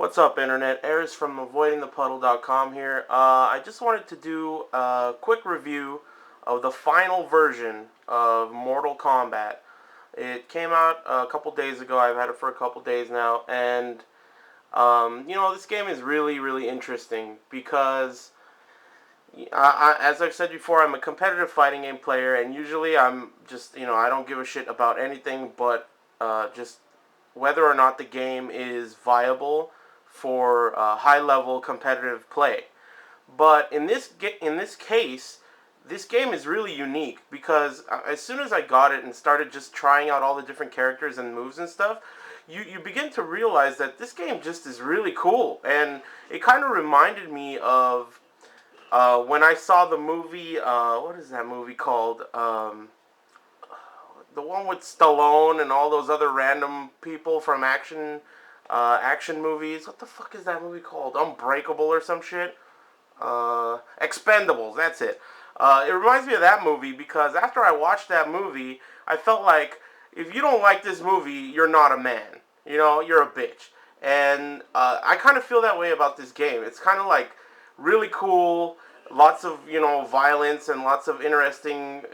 What's up, Internet? Airs from avoidingthepuddle.com here. I just wanted to do a quick review of the final version of Mortal Kombat. It came out a couple days ago. I've had it for a couple days now, and this game is really, really interesting because, as I've said before, I'm a competitive fighting game player, and usually I'm just, I don't give a shit about anything but just whether or not the game is viable for high-level competitive play. But in this case, this game is really unique because as soon as I got it and started just trying out all the different characters and moves and stuff, you begin to realize that this game just is really cool. And it kind of reminded me of when I saw the movie, what is that movie called? The one with Stallone and all those other random people from action movies. What the fuck is that movie called? Unbreakable or some shit? Expendables, that's it. It reminds me of that movie because after I watched that movie, I felt like if you don't like this movie, you're not a man. You're a bitch. And I kind of feel that way about this game. It's kind of like really cool, lots of, violence and lots of interesting,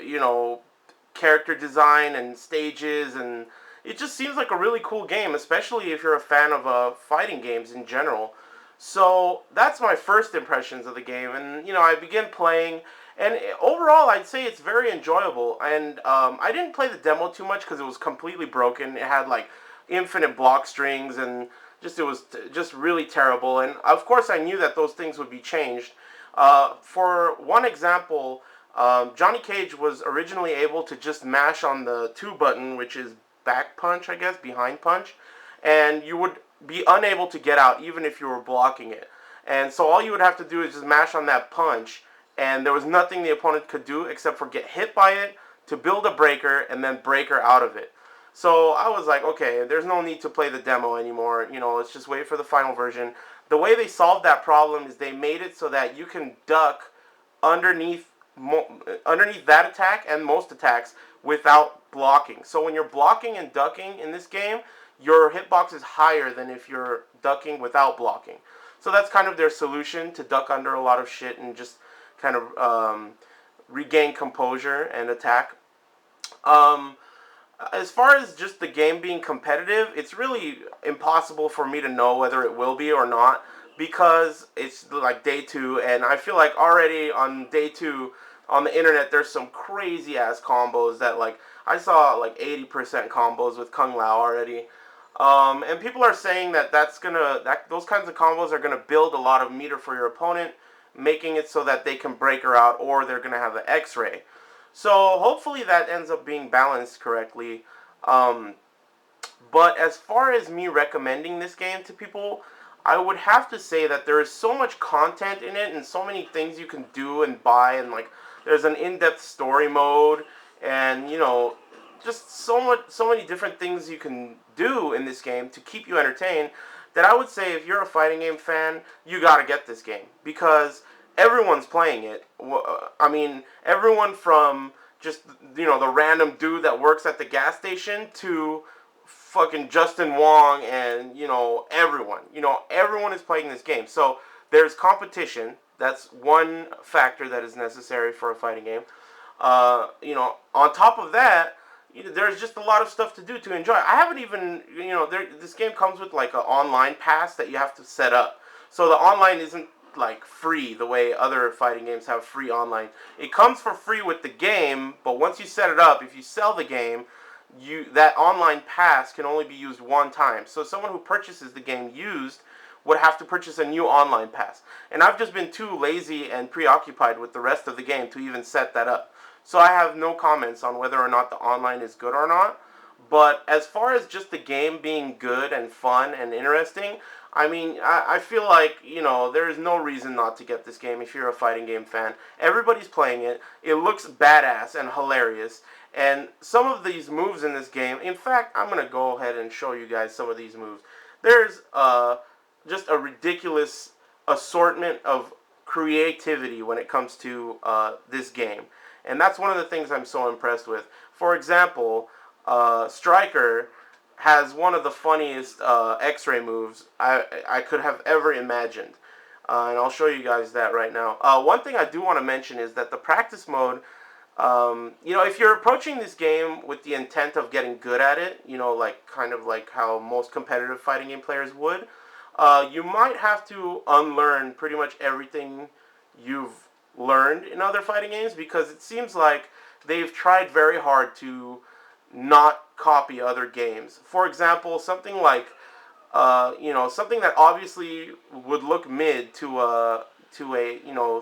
character design and stages, and it just seems like a really cool game, especially if you're a fan of fighting games in general. So that's my first impressions of the game, and I began playing, and overall I'd say it's very enjoyable. And I didn't play the demo too much because it was completely broken. It had like infinite block strings, and it was just really terrible. And of course I knew that those things would be changed. For one example, Johnny Cage was originally able to just mash on the 2 button, which is back punch, I guess, behind punch, and you would be unable to get out even if you were blocking it. And so all you would have to do is just mash on that punch, and there was nothing the opponent could do except for get hit by it, to build a breaker, and then breaker out of it. So I was like, okay, there's no need to play the demo anymore. Let's just wait for the final version. The way they solved that problem is they made it so that you can duck underneath that attack and most attacks without blocking. So when you're blocking and ducking in this game, your hitbox is higher than if you're ducking without blocking. So that's kind of their solution to duck under a lot of shit and just kind of regain composure and attack. As far as just the game being competitive, it's really impossible for me to know whether it will be or not because it's like day 2, and I feel like already on day 2 on the internet there's some crazy ass combos that, like, I saw like 80% combos with Kung Lao already. And people are saying that those kinds of combos are gonna build a lot of meter for your opponent, making it so that they can break her out or they're gonna have the X-ray. So hopefully that ends up being balanced correctly. But as far as me recommending this game to people, I would have to say that there is so much content in it and so many things you can do and buy, and like there's an in-depth story mode, and just so many different things you can do in this game to keep you entertained, that I would say if you're a fighting game fan, you gotta get this game because everyone's playing it. I mean, everyone from just the random dude that works at the gas station to fucking Justin Wong, and everyone is playing this game. So there's competition. That's one factor that is necessary for a fighting game. On top of that, there's just a lot of stuff to do to enjoy. I haven't even, this game comes with like an online pass that you have to set up. So the online isn't like free the way other fighting games have free online. It comes for free with the game, but once you set it up, if you sell the game, that online pass can only be used one time. So someone who purchases the game used would have to purchase a new online pass. And I've just been too lazy and preoccupied with the rest of the game to even set that up. So I have no comments on whether or not the online is good or not. But as far as just the game being good and fun and interesting, I mean, I feel like, there is no reason not to get this game if you're a fighting game fan. Everybody's playing it. It looks badass and hilarious. And some of these moves in this game, in fact, I'm going to go ahead and show you guys some of these moves. There's just a ridiculous assortment of creativity when it comes to this game. And that's one of the things I'm so impressed with. For example, Striker has one of the funniest X-ray moves I could have ever imagined. And I'll show you guys that right now. One thing I do want to mention is that the practice mode, if you're approaching this game with the intent of getting good at it, like kind of like how most competitive fighting game players would, you might have to unlearn pretty much everything you've learned in other fighting games, because it seems like they've tried very hard to not copy other games. For example, something like something that obviously would look mid to a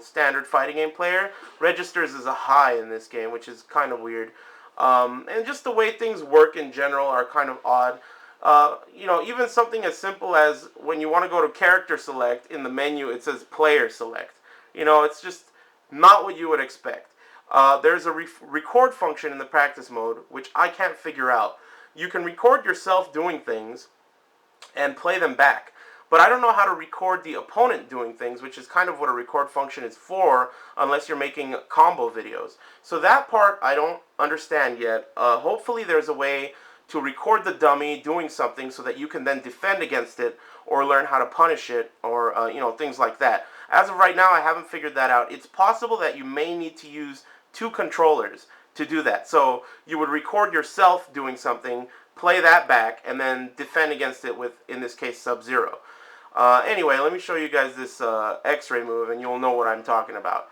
standard fighting game player registers as a high in this game, which is kind of weird. And just the way things work in general are kind of odd. Even something as simple as when you want to go to character select in the menu, it says player select. It's just not what you would expect. There's a record function in the practice mode, which I can't figure out. You can record yourself doing things and play them back. But I don't know how to record the opponent doing things, which is kind of what a record function is for, unless you're making combo videos. So that part I don't understand yet. Hopefully there's a way to record the dummy doing something so that you can then defend against it or learn how to punish it, or things like that. As of right now, I haven't figured that out. It's possible that you may need to use two controllers to do that. So you would record yourself doing something, play that back, and then defend against it with, in this case, Sub-Zero. Anyway, let me show you guys this X-ray move, and you'll know what I'm talking about.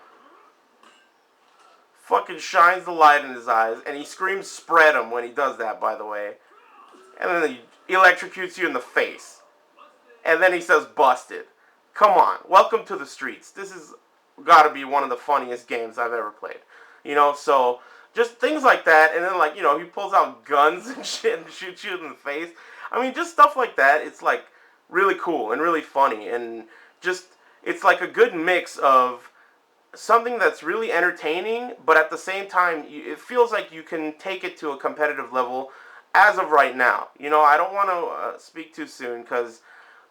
Fucking shines the light in his eyes, and he screams "spread him" when he does that, by the way. And then he electrocutes you in the face. And then he says "busted." Come on, welcome to the streets. This has got to be one of the funniest games I've ever played. So just things like that, and then he pulls out guns and shit and shoots you in the face. I mean, just stuff like that. It's like really cool and really funny, and just it's like a good mix of something that's really entertaining, but at the same time, it feels like you can take it to a competitive level as of right now. I don't want to speak too soon, because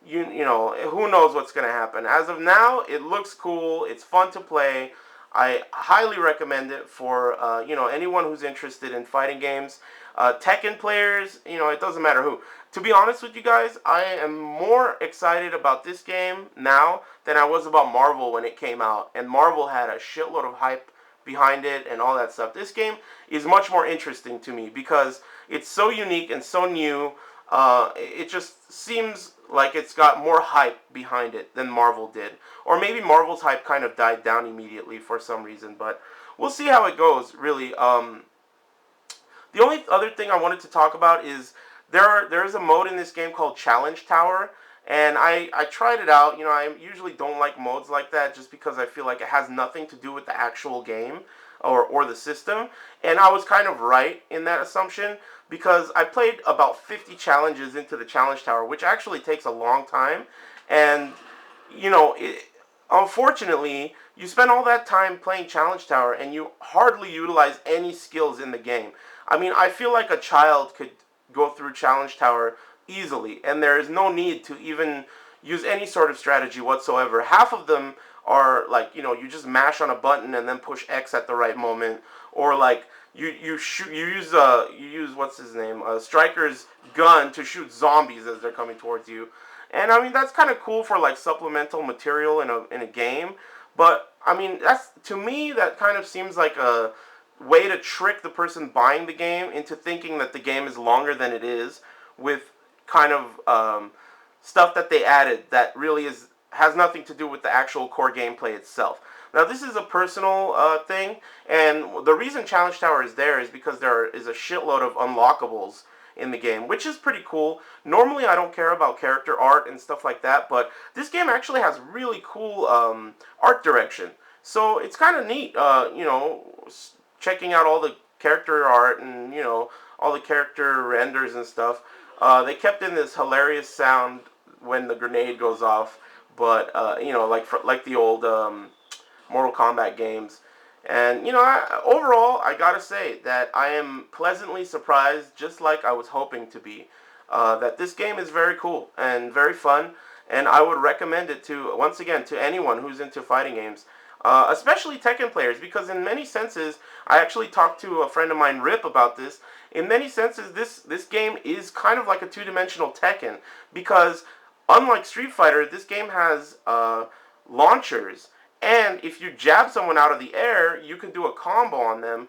who knows what's going to happen. As of now, it looks cool. It's fun to play. I highly recommend it for anyone who's interested in fighting games. Tekken players, it doesn't matter who. To be honest with you guys, I am more excited about this game now than I was about Marvel when it came out. And Marvel had a shitload of hype behind it and all that stuff. This game is much more interesting to me because it's so unique and so new. It just seems like it's got more hype behind it than Marvel did. Or maybe Marvel's hype kind of died down immediately for some reason. But we'll see how it goes, really. The only other thing I wanted to talk about is there is a mode in this game called Challenge Tower, and I tried it out. I usually don't like modes like that just because I feel like it has nothing to do with the actual game or the system, and I was kind of right in that assumption because I played about 50 challenges into the Challenge Tower, which actually takes a long time, and unfortunately, you spend all that time playing Challenge Tower and you hardly utilize any skills in the game. I mean, I feel like a child could go through Challenge Tower easily, and there is no need to even use any sort of strategy whatsoever. Half of them are like, you just mash on a button and then push X at the right moment, or like you use what's his name, Striker's gun to shoot zombies as they're coming towards you. And I mean, that's kind of cool for like supplemental material in a game, but I mean, to me that kind of seems like a way to trick the person buying the game into thinking that the game is longer than it is, with kind of stuff that they added that really has nothing to do with the actual core gameplay itself. Now, this is a personal thing, and the reason Challenge Tower is there is because there is a shitload of unlockables in the game, which is pretty cool. Normally, I don't care about character art and stuff like that, but this game actually has really cool art direction. So it's kind of neat, checking out all the character art and all the character renders and stuff. They kept in this hilarious sound when the grenade goes off, but like the old Mortal Kombat games. And overall, I gotta say that I am pleasantly surprised, just like I was hoping to be. That this game is very cool and very fun, and I would recommend it to, once again, to anyone who's into fighting games. especially Tekken players, because in many senses, I actually talked to a friend of mine, Rip, about this. In many senses, this game is kind of like a two-dimensional Tekken, because unlike Street Fighter, this game has launchers, and if you jab someone out of the air, you can do a combo on them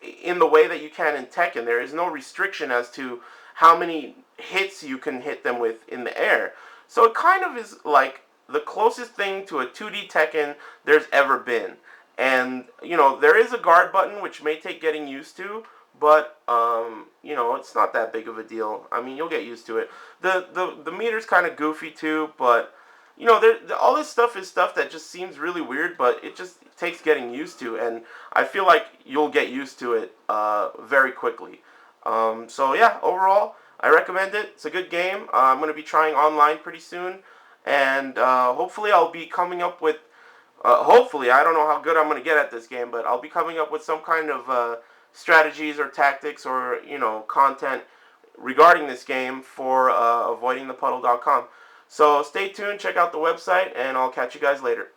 in the way that you can in Tekken. There is no restriction as to how many hits you can hit them with in the air. So it kind of is like the closest thing to a 2D Tekken there's ever been. And, you know, there is a guard button, which may take getting used to, but, you know, it's not that big of a deal. I mean, you'll get used to it. The meter's kind of goofy, too, but, you know, all this stuff is stuff that just seems really weird, but it just takes getting used to, and I feel like you'll get used to it very quickly. So, yeah, overall, I recommend it. It's a good game. I'm going to be trying online pretty soon, and hopefully I'll be coming up with, hopefully, I don't know how good I'm going to get at this game, but I'll be coming up with some kind of strategies or tactics or, you know, content regarding this game for avoidingthepuddle.com. So stay tuned, check out the website, and I'll catch you guys later.